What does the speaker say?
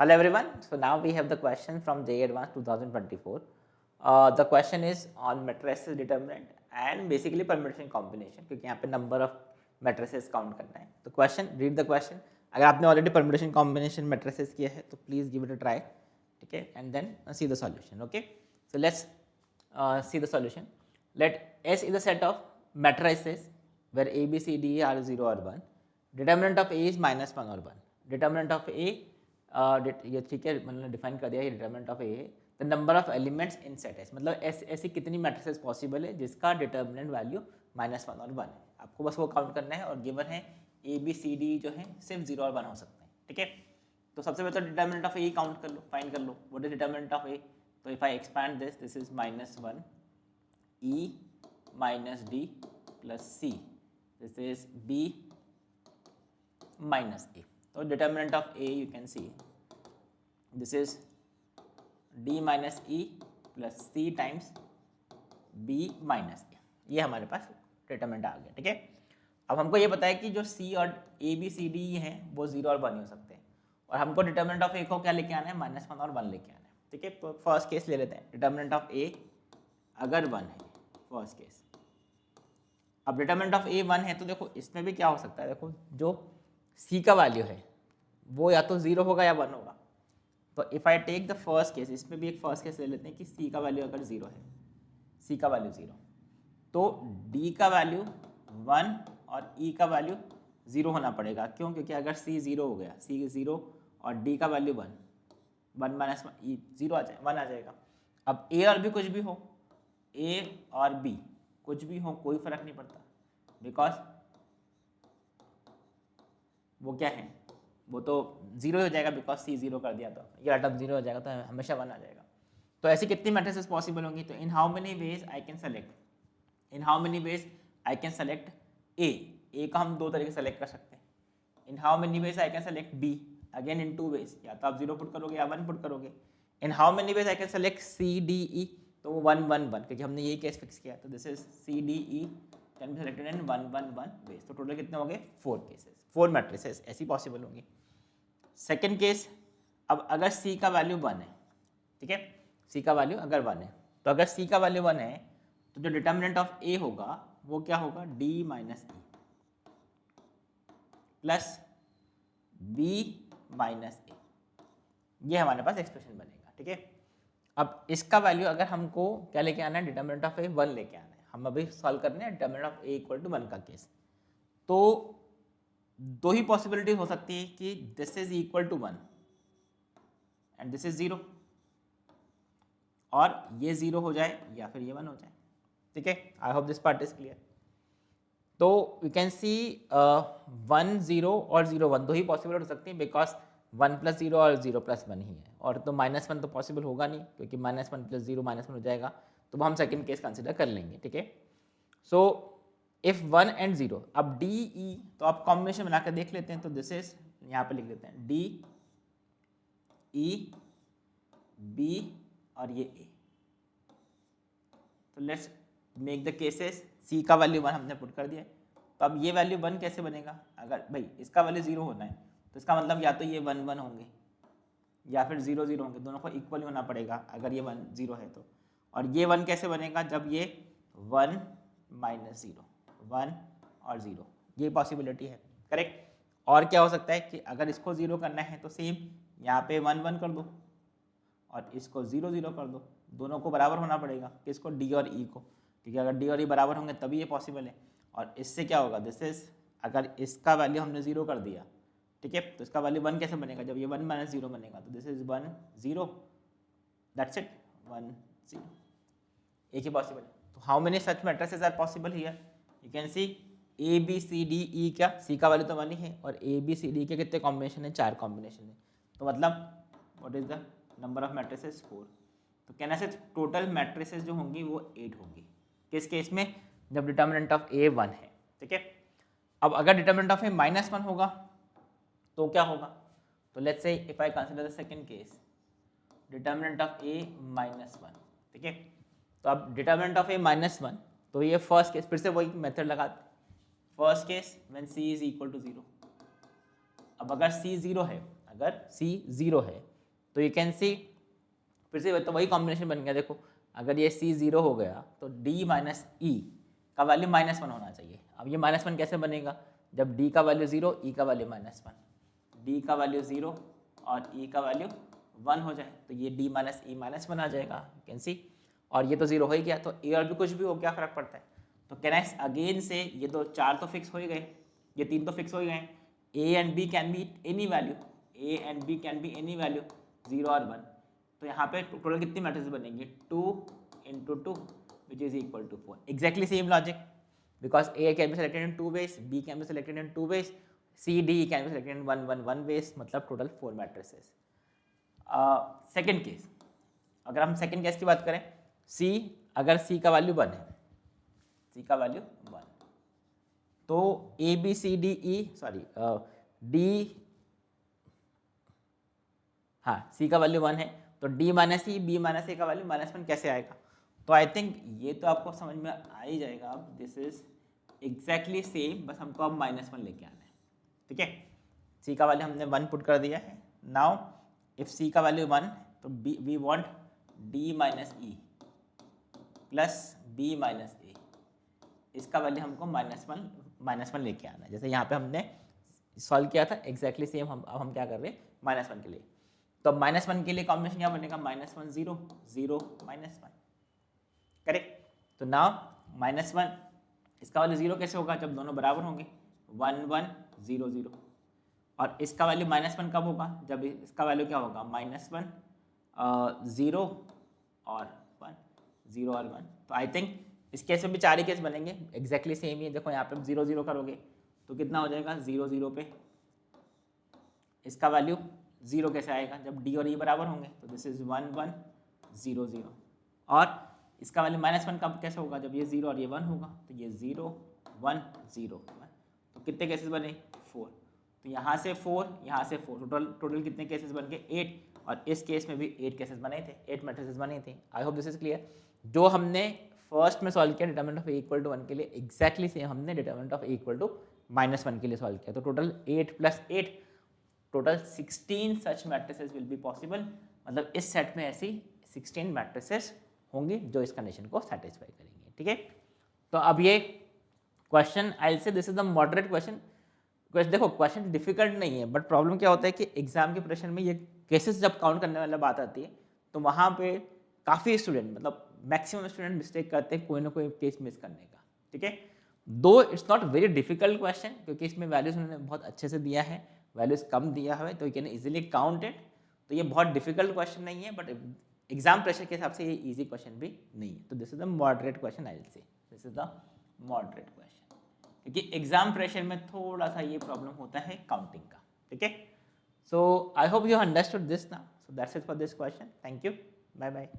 Hello everyone. So now we have the question from JEE Advanced 2024. The question is on matrices determinant and basically permutation combination क्योंकि यहाँ पे number of matrices count करना है. तो question, read the question. अगर आपने already permutation combination matrices किया है तो please give it a try. ठीक है, and then see the solution. Okay. So let's see the solution. Let S is a set of matrices where A, B, C, D are 0 or 1. Determinant of A is -1 or 1. Determinant of A ये ठीक है, मतलब define कर दिया, ये determinant of ए है. The number of elements in set S, मतलब ऐसी कितनी मैट्रिसेस पॉसिबल है जिसका डिटरमिनेंट वैल्यू -1 और 1 है. आपको बस वो काउंट करना है और गिवन है ए बी सी डी जो है सिर्फ 0 और 1 हो सकते हैं. ठीक है, तो सबसे पहले तो डिटरमिनेंट ऑफ ए काउंट कर लो, फाइंड कर लो. What is determinant of A? तो if I expand this is -1 E minus D plus C, this is B minus A. So determinant of A you can see this is D minus E plus C times B minus A. ये हमारे पास determinant आ गया. ठीक है, अब हमको ये पता है कि जो C और A B C D हैं वो 0 और 1 हो सकते हैं और हमको डिटरमिनेंट ऑफ A को क्या लेके आना है? -1 और 1 लेके आना है. ठीक है, तो फर्स्ट केस ले लेते हैं. डिटरमिनेंट ऑफ A अगर 1 है, फर्स्ट केस. अब डिटरमिनेंट ऑफ A 1 है तो देखो इसमें भी क्या हो सकता है. देखो जो C का वैल्यू है वो या तो 0 होगा या 1 होगा. तो if I take the first case, इसमें भी एक फर्स्ट केस ले लेते हैं कि C का वैल्यू अगर 0 है, C का वैल्यू 0, तो D का वैल्यू 1 और E का वैल्यू 0 होना पड़ेगा. क्यों? क्योंकि अगर C 0 हो गया, C 0 और D का वैल्यू 1, 1 माइनस E 0 आ जाए, 1 आ जाएगा. अब A और B कुछ भी हो, A और B कुछ भी हो, कोई फर्क नहीं पड़ता, बिकॉज वो क्या है, वो तो 0 हो जाएगा बिकॉज C 0 कर दिया तो ये टर्म 0 हो जाएगा, तो हमेशा 1 आ जाएगा. तो ऐसी कितनी मैट्रिसेस पॉसिबल होंगी? तो in how many ways I can select A का हम दो तरीके से सेलेक्ट कर सकते हैं. In how many ways I can select B, again in 2 ways, या तो आप 0 पुट करोगे या 1 पुट करोगे. In how many ways I can select C D E, तो 1 1 1 क्योंकि हमने यही केस फिक्स किया. तो this is C D E can be selected in 1 1 1 ways. तो टोटल कितने हो गए? 4 केसेस, 4 मैट्रिसेस ऐसी पॉसिबल होंगी. सेकेंड केस, अब अगर C का वैल्यू 1 है, ठीक है, C का वैल्यू अगर 1 है, तो अगर C का वैल्यू 1 है तो जो डिटरमिनेंट ऑफ A होगा वो क्या होगा? D minus E plus B minus A. ये हमारे पास एक्सप्रेशन बनेगा. ठीक है, अब इसका वैल्यू अगर हमको क्या लेके आना है? डिटरमिनेंट ऑफ A 1 लेके आना है. हम अभी सॉल्व कर रहे हैं determinant of A equal to 1 का केस. तो दो ही पॉसिबिलिटी हो सकती है कि this is equal to 1 and this is 0, और ये 0 हो जाए या फिर ये 1 हो जाए. ठीक है, आई hope this part is clear. तो यू कैन सी 1 0 और 0 1 दो ही पॉसिबल हो सकती है बिकॉज 1 प्लस 0 और 0 प्लस 1 ही है, और तो -1 तो पॉसिबल होगा नहीं क्योंकि -1 प्लस 0 -1 हो जाएगा. तो हम सेकेंड केस कंसिडर कर लेंगे. ठीक है, सो इफ 1 एंड 0, अब डी ई तो आप कॉम्बिनेशन बना कर देख लेते हैं. तो दिस इज, यहाँ पे लिख देते हैं डी ई बी और ये ए. तो लेट्स मेक द केसेस. सी का वैल्यू 1 हमने पुट कर दिया, तो अब ये वैल्यू 1 कैसे बनेगा? अगर भाई इसका वैल्यू 0 होना है तो इसका मतलब या तो ये 1 1 होंगे या फिर 0 0 होंगे, दोनों को इक्वल होना पड़ेगा अगर ये 1 0 है तो. और ये 1 कैसे बनेगा? जब ये 1 माइनस 0, 1 और 0, ये पॉसिबिलिटी है. करेक्ट. और क्या हो सकता है कि अगर इसको 0 करना है तो सेम यहाँ पे 1 1 कर दो और इसको 0 0 कर दो. दोनों को बराबर होना पड़ेगा, किसको? डी और ई को, क्योंकि अगर डी और ई बराबर होंगे तभी ये पॉसिबल है. और इससे क्या होगा? दिस इज, अगर इसका वैल्यू हमने 0 कर दिया, ठीक है, तो इसका वैल्यू 1 कैसे बनेगा? जब ये 1 माइनस 0 बनेगा. तो दिस इज 1 0, दैट्स इट, 1 0. एक ही पॉसिबल है. तो how many such matrices are possible here? You can see A B C D E, क्या सी का वैल्यू तो 1 ही है, और ए बी सी डी के कितने कॉम्बिनेशन है? 4 कॉम्बिनेशन है. तो मतलब what is the number of matrices? 4. तो कहना से टोटल मैट्रिसेस जो होंगी वो 8 होंगी. किस केस में? जब डिटरमिनेंट ऑफ ए 1 है. ठीक है, अब अगर डिटरमिनेंट ऑफ ए -1 होगा तो क्या होगा? तो let's say if I consider the second case, determinant of A -1. ठीक है, तो अब डिटरमिनेंट ऑफ ए -1, तो ये फर्स्ट केस, फिर से वही मेथड लगाते. First case when c is equal to 0. अब अगर c 0 है, तो यू कैन सी फिर से तो वही कॉम्बिनेशन बन गया। देखो अगर ये C 0 हो गया तो D माइनस E का वैल्यू -1 होना चाहिए। अब ये -1 कैसे बनेगा, जब D का वैल्यू 0 E का वैल्यू -1, D का वैल्यू 0 और E का वैल्यू 1 हो जाए तो ये D माइनस E -1 आ जाएगा, कैन सी। और ये तो 0 हो ही गया, तो A और B कुछ भी हो, क्या फ़र्क पड़ता है। तो कैन आई अगेन से ये तो 4 तो फिक्स हो ही गए, ये 3 तो फिक्स हो ही गए। A and B can be any value, A and B can be any value 0 और 1। तो यहाँ पे टोटल कितनी मैट्रिक्स बनेंगी, 2 into 2 which is equal to 4। Exactly same logic because A can be selected in 2 ways, B can be selected in 2 ways, C, D can be selected in 1 ways, मतलब total 4 matrices। Second case, अगर हम second case की बात करें, C अगर C का value 1 है, C का वैल्यू 1, तो A B C D E sorry D, हाँ C का वैल्यू 1 है तो D minus E B minus A का वैल्यू -1 कैसे आएगा। तो आई थिंक ये तो आपको समझ में आ ही जाएगा। अब दिस इज एग्जैक्टली सेम, बस हमको अब -1 लेके आना है, ठीक है। C का वैल्यू हमने 1 पुट कर दिया है। नाउ इफ C का वैल्यू 1 तो we want D minus E plus B minus A, इसका वैल्यू हमको -1 लेके आना है। जैसे यहाँ पे हमने सॉल्व किया था एग्जैक्टली सेम, अब हम क्या कर रहे हैं -1 के लिए। तो -1 के लिए कॉम्बिनेशन क्या बनेगा, -1 0 0 -1, करेक्ट। तो नाउ -1 इसका वैल्यू 0 कैसे होगा, जब दोनों बराबर होंगे, 1 1 0 0। और इसका वैल्यू -1 कब होगा, जब इसका वैल्यू क्या होगा, -1 0 और 1 0 और 1। तो आई थिंक इस केस में भी 4 ही केस बनेंगे, एग्जैक्टली सेम ही है। देखो यहाँ पे 0 0 करोगे तो कितना हो जाएगा, 0 0 पे इसका वैल्यू 0 कैसे आएगा, जब D और E बराबर होंगे। तो दिस इज 1 1 0 0। और इसका वैल्यू -1 कब कैसे होगा, जब ये 0 और ये 1 होगा। तो ये 0 1 0 1, तो कितने केसेस बने, 4। तो यहाँ से 4 यहाँ से 4, टोटल कितने केसेस बन गए, 8। और इस केस में भी 8 केसेस बने थे, 8 मैट्रिसेस बने थे। I hope this is clear. जो हमने फर्स्ट में सॉल्व किया determinant of A equal to 1 के लिए, एग्जैक्टली सेम हमने determinant of A equal to -1 के लिए सॉल्व किया। तो total 8 + 8 total 16 such matrices will be possible. मतलब इस सेट में ऐसी 16 मैट्रिसेस होंगी जो इस कंडीशन को सेटिस्फाई करेंगे, ठीक है। तो अब ये क्वेश्चन आई से this is the moderate question. देखो क्वेश्चन डिफिकल्ट नहीं है, बट प्रॉब्लम क्या होता है कि एग्जाम के प्रेशर में ये केसेस जब काउंट करने वाला बात आती है तो वहाँ पे काफ़ी स्टूडेंट, मतलब मैक्सिमम स्टूडेंट मिस्टेक करते हैं कोई ना कोई केस मिस करने का, ठीक है। दो it's not very difficult question, क्योंकि इसमें वैल्यूज उन्होंने बहुत अच्छे से दिया है, वैल्यूज कम दिया है, तो you can easily count it. तो ये बहुत डिफिकल्ट क्वेश्चन नहीं है, बट एग्जाम प्रेशर के हिसाब से ये इजी क्वेश्चन भी नहीं है। तो this is the moderate question, I will say this is the moderate question, क्योंकि एग्जाम प्रेशर में थोड़ा सा ये प्रॉब्लम होता है काउंटिंग का, ठीक है। So I hope you understood this now. So that's it for this question. Thank you, bye bye.